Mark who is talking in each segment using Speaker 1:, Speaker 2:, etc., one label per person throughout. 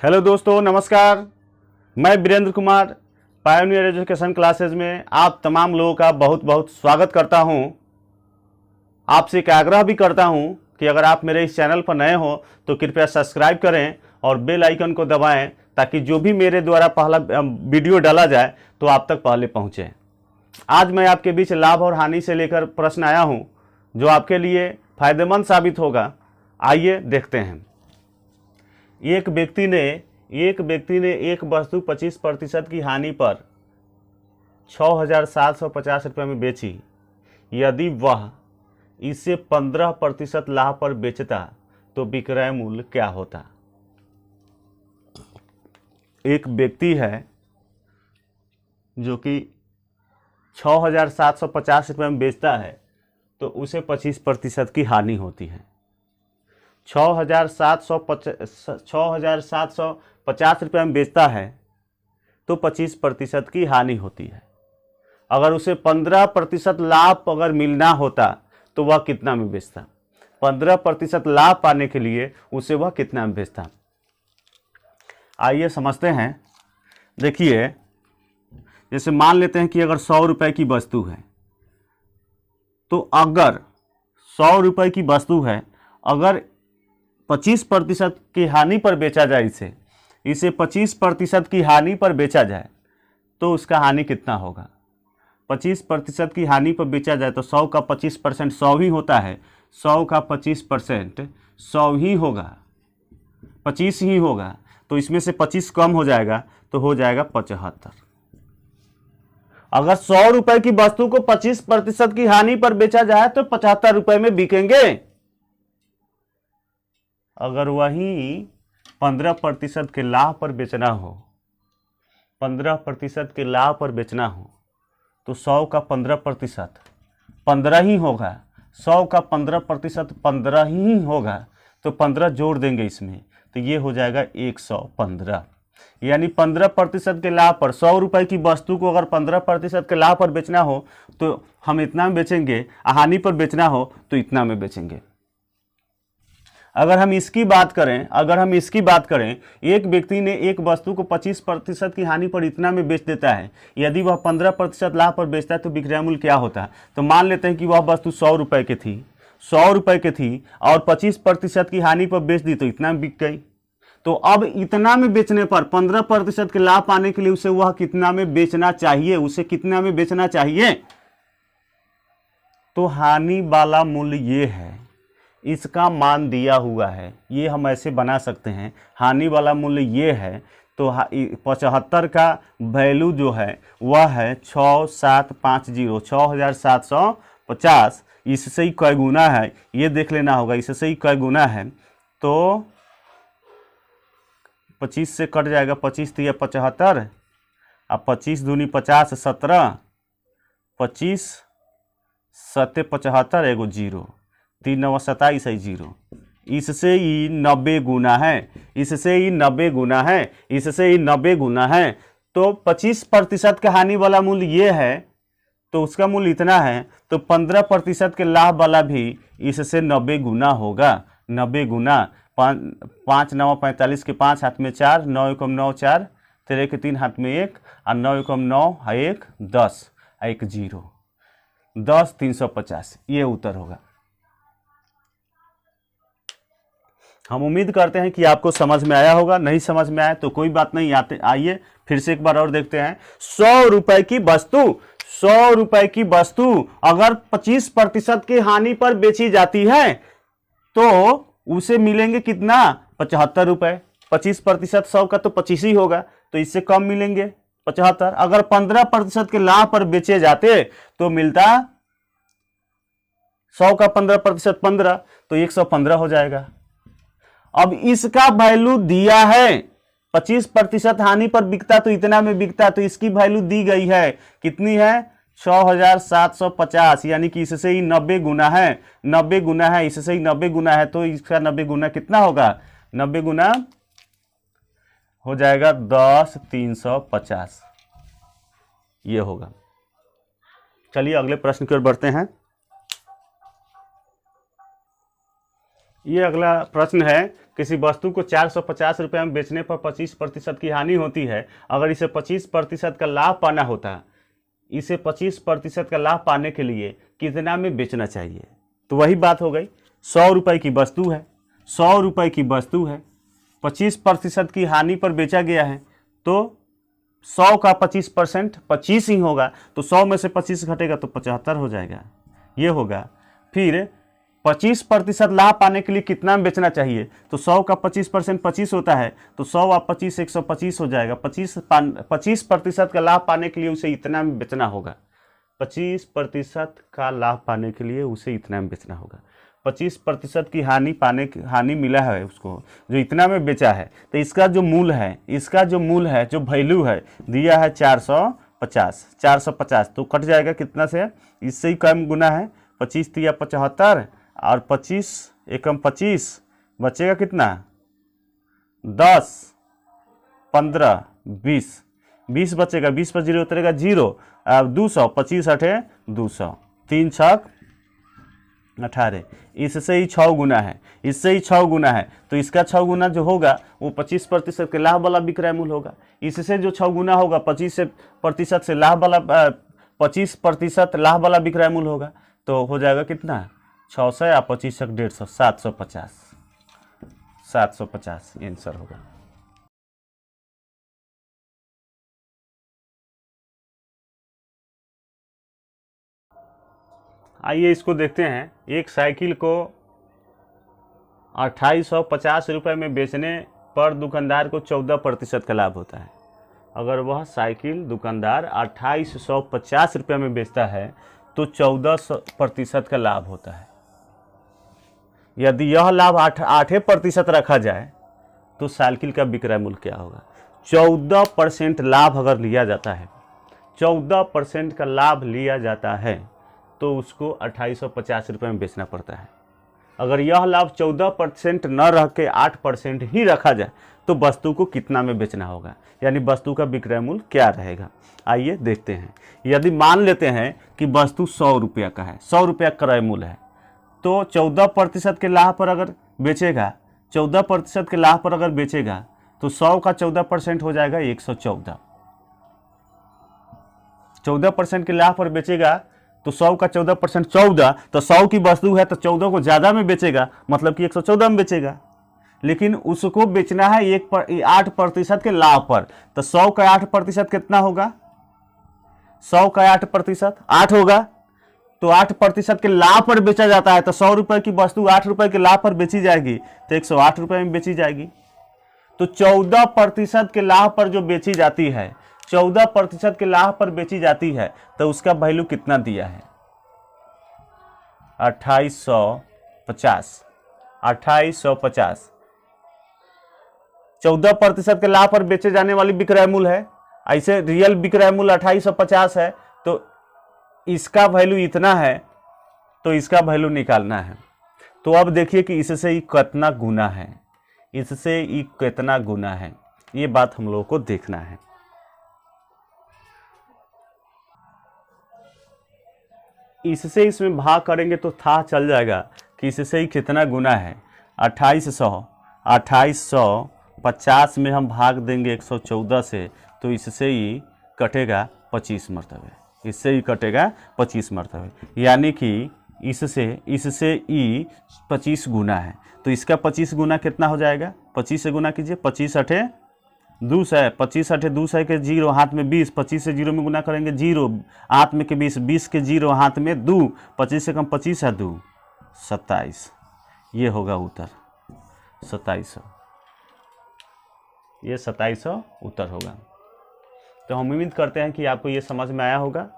Speaker 1: Hello दोस्तों, नमस्कार। मैं Virendra Kumar pioneer education classes में आप तमाम लोगों का बहुत बहुत स्वागत करता हूं। आपसे एक आग्रह भी करता हूं कि अगर आप मेरे इस चैनल पर नए हो तो कृपया सब्सक्राइब करें और बेल आइकन को दबाएं ताकि जो भी मेरे द्वारा पहला वीडियो डाला जाए तो आप तक पहले पहुंचे। आज मैं आपके बीच लाभ और हानि से लेकर प्रश्न आया हूं जो आपके लिए फायदेमंद साबित होगा। आइए देखते हैं। एक व्यक्ति ने एक वस्तु 25% की हानि पर 6,750 रुपये में बेची। यदि वह इसे 15% लाभ पर बेचता तो विक्रय मूल्य क्या होता? एक व्यक्ति है जो कि 6,750 रुपये में बेचता है तो उसे 25% की हानि होती है। 6,750 रुपये में बेचता है तो 25% की हानि होती है। अगर उसे 15% लाभ अगर मिलना होता तो वह कितना में बेचता? 15% लाभ पाने के लिए उसे वह कितना में बेचता? आइए समझते हैं। देखिए, जैसे मान लेते हैं कि अगर 100 रुपये की वस्तु है तो अगर 100 रुपये की वस्तु है, अगर 25% की हानि पर बेचा जाए, इसे 25% की हानि पर बेचा जाए तो उसका हानि कितना होगा? 25% की हानि पर बेचा जाए तो 100 का 25% 100 ही होता है। 100 का 25% 100 ही होगा, 25 ही होगा। तो इसमें से 25 कम हो जाएगा तो हो जाएगा 75। अगर 100 रुपए की वस्तु को 25% की हानि पर बेचा जाए तो 75 रुपए में बिकेंगे। अगर वही 15% के लाभ पर बेचना हो, 15% के लाभ पर बेचना हो तो 100 का 15% 15 ही होगा। 100 का 15% 15 ही होगा। तो 15 जोड़ देंगे इसमें तो ये हो जाएगा 115। यानी 15% के लाभ पर 100 रुपए की वस्तु को अगर 15% के लाभ पर बेचना हो तो हम इतना में बेचेंगे, हानि पर बेचना हो तो इतना में बेचेंगे। अगर हम इसकी बात करें, एक व्यक्ति ने एक वस्तु को 25% की हानि पर इतना में बेच देता है। यदि वह 15% लाभ पर बेचता है तो विक्रय मूल्य क्या होता है? तो मान लेते हैं कि वह वस्तु 100 रुपए की थी, 100 रुपए की थी और 25% की हानि पर बेच दी तो इतना में बिक गई। तो अब इतना में बेचने पर 15% के लाभ पाने के लिए उसे वह कितना में बेचना चाहिए? तो हानि वाला मूल्य ये है, इसका मान दिया हुआ है। ये हम ऐसे बना सकते हैं, हानि वाला मूल्य ये है। तो 75 का वैल्यू जो है वह है 6750, 6750। इससे ही कै गुना है ये देख लेना होगा। इससे ही कै गुना है तो 25 से कट जाएगा, 25 तो 75 अब 25 दूनी 50, 17, 25 सत्ते 75, एगो 0, 3 9 27 है 0। इससे ही 90 गुना है। तो 25% का हानि वाला मूल्य ये है तो उसका मूल्य इतना है। तो 15% के लाभ वाला भी इससे 90 गुना होगा। 90 गुना 5 9 45 के 5 हाथ में 4, 9 एकम 9 4, 13 के 3 हाथ में 1 और 9 एकम 9 1 10 1 0, 10 350। ये उत्तर होगा। हम उम्मीद करते हैं कि आपको समझ में आया होगा। नहीं समझ में आया तो कोई बात नहीं, आइए फिर से एक बार और देखते हैं। 100 रुपए की वस्तु अगर 25% की हानि पर बेची जाती है तो उसे मिलेंगे कितना? 75 रुपए। 25% 100 का तो 25 ही होगा, तो इससे कम मिलेंगे 75। अगर 15% के लाभ पर बेचे जाते तो मिलता 100 का 15% 15, तो 115 हो जाएगा। अब इसका वैल्यू दिया है, 25% हानि पर बिकता तो इतना में बिकता, तो इसकी वैल्यू दी गई है। कितनी है? 6750। यानी कि इससे ही 90 गुना है, 90 गुना है, इससे ही 90 गुना है। तो इसका 90 गुना कितना होगा? 90 गुना हो जाएगा 10 350, ये होगा। चलिए अगले प्रश्न की ओर बढ़ते हैं। ये अगला प्रश्न है, किसी वस्तु को 450 रुपये में बेचने पर 25% की हानि होती है। अगर इसे 25% का लाभ पाना होता, इसे 25% का लाभ पाने के लिए कितना में बेचना चाहिए? तो वही बात हो गई, 100 रुपये की वस्तु है, 100 रुपये की वस्तु है, 25% की हानि पर बेचा गया है, तो 100 का 25% 25 ही होगा, तो 100 में से 25 घटेगा तो 75 हो जाएगा, ये होगा। फिर 25% लाभ पाने के लिए कितना में बेचना चाहिए? तो 100 का 25% 25 होता है, तो 100 और 25 125 हो जाएगा। 25% का लाभ पाने के लिए उसे इतना में बेचना होगा। 25% का लाभ पाने के लिए उसे इतना में बेचना होगा। 25% की हानि मिला है उसको, जो इतना में बेचा है, तो इसका जो मूल है, जो वैल्यू है दिया है 450, तो कट जाएगा कितना से? इससे ही कम गुना है, 25 तिया 75 और 25 एकम 25, बचेगा कितना? 10 15 20 बचेगा, 20 पर 0 उतरेगा 0, अब 200, 25 8 200, 3 6 18, इससे ही 6 गुना है, तो इसका 6 गुना जो होगा वो 25% के लाभ वाला विक्रय मूल्य होगा। इससे जो 6 गुना होगा 25% से लाभ वाला 25% लाभ वाला विक्रय मूल्य होगा, तो हो जाएगा कितना? 600 या 25 150, 750 आंसर होगा। आइए इसको देखते हैं। एक साइकिल को 2850 रुपये में बेचने पर दुकानदार को 14% का लाभ होता है। अगर वह साइकिल दुकानदार 2850 रुपये में बेचता है तो 14% का लाभ होता है। यदि यह लाभ 8% रखा जाए तो साइकिल का विक्रय मूल्य क्या होगा? 14% लाभ अगर लिया जाता है, 14% का लाभ लिया जाता है तो उसको 2850 रुपये में बेचना पड़ता है। अगर यह लाभ 14% न रख के 8% ही रखा जाए तो वस्तु को कितना में बेचना होगा, यानी वस्तु का विक्रय मूल्य क्या रहेगा? आइए देखते हैं। यदि मान लेते हैं कि वस्तु 100 रुपया का है, 100 रुपया क्रय मूल्य है, तो 14% के लाभ पर अगर बेचेगा, 14% के लाभ पर अगर बेचेगा तो 100 का 14% हो जाएगा 114। 14% के लाभ पर बेचेगा तो 100 का 14% 14, तो 100 की वस्तु है तो 14 को ज़्यादा में बेचेगा, मतलब कि 114 में बेचेगा। लेकिन उसको बेचना है 8% के लाभ पर, तो 100 का 8% कितना होगा? 100 का 8% 8 होगा, तो 8% के लाभ पर बेचा जाता है, तो 100 रुपये की वस्तु 8 रुपये के लाभ पर बेची जाएगी तो 108 रुपये में बेची जाएगी। तो 14% के लाभ पर जो बेची जाती है, 14% के लाभ पर बेची जाती है, तो उसका वैल्यू कितना दिया है? 2850। 14% के लाभ पर बेचे जाने वाली विक्रय मूल्य है, ऐसे रियल विक्रय मूल्य 2850 है, तो इसका वैल्यू इतना है, तो इसका वैल्यू निकालना है। तो अब देखिए कि इससे ही कितना गुना है, इससे ही कितना गुना है, ये बात हम लोगों को देखना है। इससे इसमें भाग करेंगे तो था चल जाएगा कि इससे ही कितना गुना है। 2850 में हम भाग देंगे 114 से, तो इससे ही कटेगा 25 मरतबे, इससे ही कटेगा 25 मरतबे, यानी कि इससे ई 25 गुना है, तो इसका 25 गुना कितना हो जाएगा? 25 से गुना कीजिए, 25 8 200 है, 25 8 200 के 0 हाथ में 20, 25 से 0 में गुना करेंगे 0, हाथ में के 20, 20 के 0 हाथ में 2, 25 से कम 25 है 2, 27, ये होगा उत्तर 2700, ये 2700 उत्तर होगा। तो हम उम्मीद करते हैं कि आपको ये समझ में आया होगा।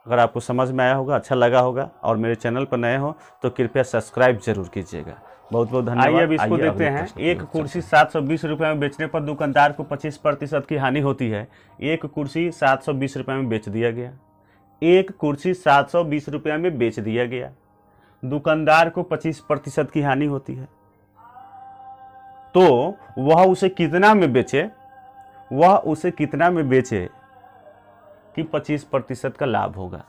Speaker 1: अगर आपको समझ में आया होगा, अच्छा लगा होगा और मेरे चैनल पर नए हो तो कृपया सब्सक्राइब जरूर कीजिएगा। बहुत बहुत धन्यवाद। आइए अब इसको देखते हैं। एक कुर्सी 720 रुपये में बेचने पर दुकानदार को 25% की हानि होती है। एक कुर्सी 720 रुपये में बेच दिया गया, एक कुर्सी 720 रुपये में बेच दिया गया, दुकानदार को 25% की हानि होती है, तो वह उसे कितना में बेचे कि 25% का लाभ होगा?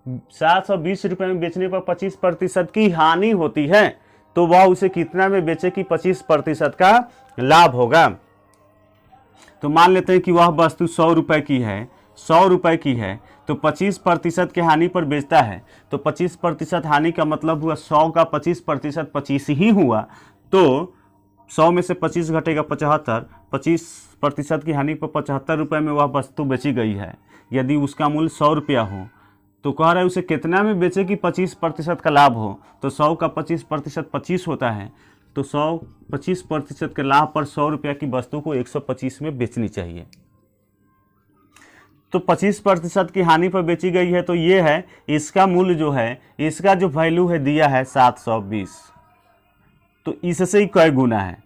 Speaker 1: 720 रुपये में बेचने पर 25% की हानि होती है, तो वह उसे कितना में बेचे कि 25% का लाभ होगा। तो मान लेते हैं कि वह वस्तु 100 रुपये की है, 100 रुपये की है, तो 25% की हानि पर बेचता है, तो 25% हानि का मतलब हुआ 100 का 25% 25 ही हुआ, तो 100 में से 25 घटेगा 75, 25% की हानि पर 75 रुपये में वह वस्तु बेची गई है। यदि उसका मूल्य 100 रुपया हो तो कह रहा है उसे कितना में बेचे कि 25% का लाभ हो, तो 100 का 25% 25 होता है, तो 25% के लाभ पर 100 रुपया की वस्तु को 125 में बेचनी चाहिए। तो 25% की हानि पर बेची गई है, तो ये है इसका मूल्य जो है, इसका जो वैल्यू है दिया है 720, तो इससे ही कई गुना है,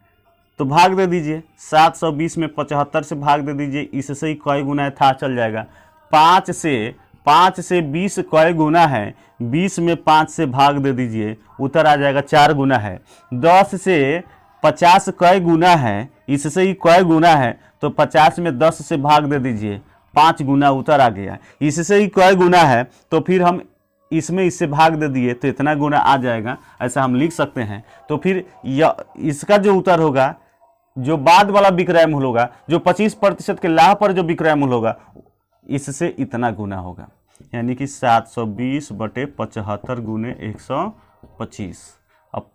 Speaker 1: तो भाग दे दीजिए 720 में 75 से भाग दे दीजिए, इससे ही कई गुना है था चल जाएगा। 5 से 20 कई गुना है, 20 में 5 से भाग दे दीजिए, उत्तर आ जाएगा 4 गुना है। 10 से 50 कई गुना है, इससे ही कई गुना है, तो 50 में 10 से भाग दे दीजिए, 5 गुना, उत्तर आ गया। इससे ही कई गुना है, तो फिर हम इसमें इससे भाग दे दिए तो इतना गुना आ जाएगा, ऐसा हम लिख सकते हैं। तो फिर इसका जो उत्तर होगा, जो बाद वाला विक्रय मूल्य होगा, जो 25% के लाभ पर जो विक्रय मूल्य होगा, इससे इतना गुना होगा, यानी कि 720 बटे 75 गुने 125। अब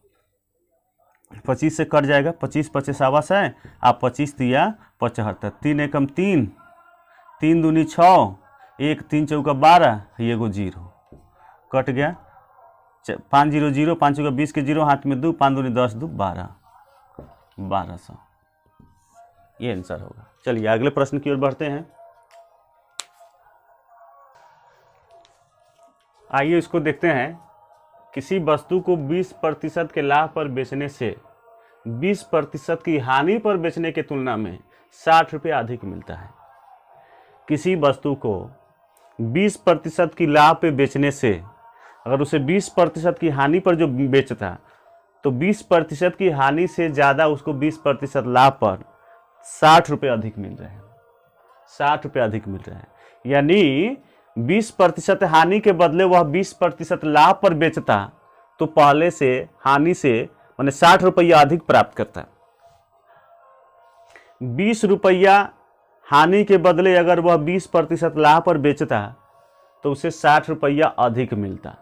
Speaker 1: 25 से कट जाएगा, 25 25 है, आप 25 दिया 75, 3 एकम 3, 3 दूनी 6, 1 3 चौका 12, ये गो 0 कट गया, 5 0 0, 5 चौका 20 के 0, हाथ में 2, 5 दूनी 10, 2 12, 1200, ये आंसर होगा। चलिए अगले प्रश्न की ओर बढ़ते हैं। आइए इसको देखते हैं। किसी वस्तु को 20% के लाभ पर बेचने से 20% की हानि पर बेचने की तुलना में 60 रुपये अधिक मिलता है। किसी वस्तु को 20% की लाभ पे बेचने से, अगर उसे 20% की हानि पर जो बेचता, तो 20% की हानि से ज़्यादा उसको 20% लाभ पर 60 रुपये अधिक मिल रहे हैं, 60 रुपये अधिक मिल रहे हैं। यानी 20% हानि के बदले वह 20% लाभ पर बेचता, तो पहले से हानि से माने 60 रुपया अधिक प्राप्त करता। 20 रुपया हानि के बदले अगर वह 20% लाभ पर बेचता, तो उसे 60 रुपया अधिक मिलता।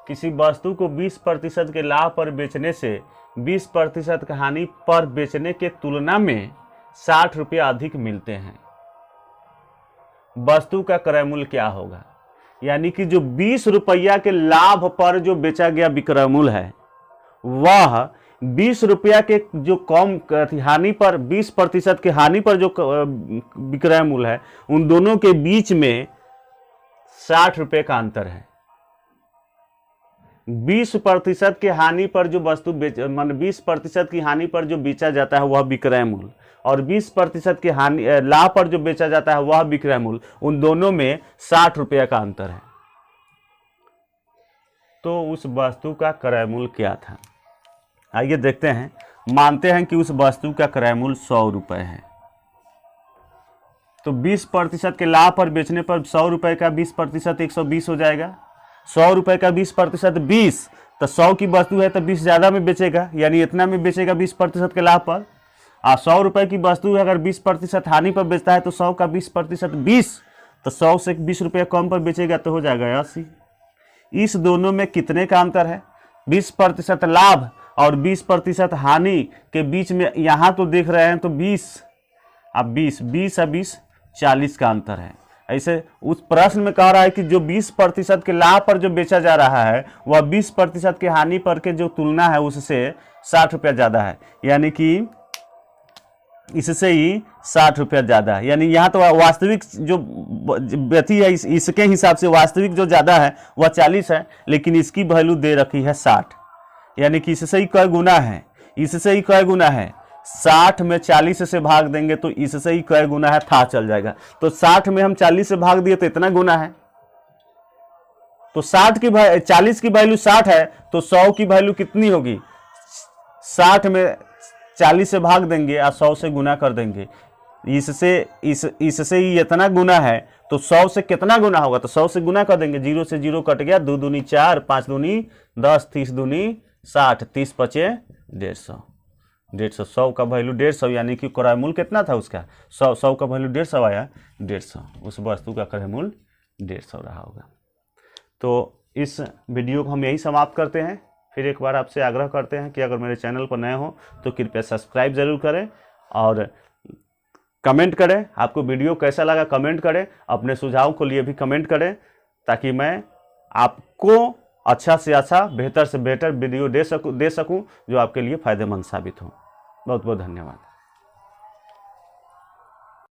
Speaker 1: किसी वस्तु को 20% के लाभ पर बेचने से 20% की हानि पर बेचने के तुलना में 60 रुपया अधिक मिलते हैं। वस्तु का क्रय मूल्य क्या होगा? यानी कि जो 20 रुपया के लाभ पर जो बेचा गया विक्रय मूल्य है, वह 20 रुपया के जो कम हानि पर 20% की हानि पर जो विक्रय मूल्य है, उन दोनों के बीच में 60 रुपये का अंतर है। 20% की हानि पर जो वस्तु मान 20% की हानि पर जो बेचा जाता है वह विक्रय मूल्य, और 20% की हानि लाभ पर जो बेचा जाता है वह विक्रय मूल्य, उन दोनों में 60 रुपये का अंतर है। तो उस वस्तु का क्रय मूल्य क्या था? आइए देखते हैं। मानते हैं कि उस वस्तु का क्रय मूल्य 100 रुपये है, तो 20% के लाभ पर बेचने पर 100 रुपये का 20% 120 हो जाएगा। 100 रुपये का 20% 20, तो 100 की वस्तु है तो 20 ज़्यादा में बेचेगा, यानी इतना में बेचेगा 20% के लाभ पर। 100 रुपये की वस्तु है, अगर 20% हानि पर बेचता है तो 100 का 20% 20, तो 100 से 20 रुपये कम पर बेचेगा तो हो जाएगा 80। इस दोनों में कितने का अंतर है? 20% लाभ और 20% हानि के बीच में, यहाँ तो देख रहे हैं तो 20 अब 20 और 20 40 का अंतर है। ऐसे उस प्रश्न में कह रहा है कि जो 20% के लाभ पर जो बेचा जा रहा है वह 20% की हानि पर के जो तुलना है उससे 60 रुपया ज़्यादा है, यानी कि इससे ही 60 रुपया ज़्यादा है। यानी यहाँ तो वास्तविक जो व्यक्ति है इसके हिसाब से वास्तविक जो ज़्यादा है वह 40 है, लेकिन इसकी वैल्यू दे रखी है 60, यानी कि इससे ही कई गुना है, इससे ही कई गुना है। 60 में 40 से भाग देंगे तो इससे ही कई गुना है था चल जाएगा। तो 60 में हम 40 से भाग दिए तो इतना गुना है, तो 40 की वैल्यू 60 है, तो 100 की वैल्यू कितनी होगी? 60 में 40 से भाग देंगे और 100 से गुना कर देंगे, इससे ही इतना गुना है तो 100 से कितना गुना होगा, तो 100 से गुना कर देंगे, 0 से 0 कट गया, 2 दूनी 4, 5 दूनी 10, 30 दूनी 60, 30 पचे 150, 150, 100 का वैल्यू 150, यानी कि क्रय मूल्य कितना था उसका, 100 का वैल्यू 150 आया, 150 उस वस्तु का क्रय मूल्य 150 रहा होगा। तो इस वीडियो को हम यही समाप्त करते हैं। फिर एक बार आपसे आग्रह करते हैं कि अगर मेरे चैनल पर नए हो तो कृपया सब्सक्राइब ज़रूर करें और कमेंट करें, आपको वीडियो कैसा लगा कमेंट करें, अपने सुझाव को लिए भी कमेंट करें, ताकि मैं आपको अच्छा से अच्छा बेहतर से बेहतर वीडियो दे सकूं जो आपके लिए फ़ायदेमंद साबित हो। बहुत बहुत धन्यवाद।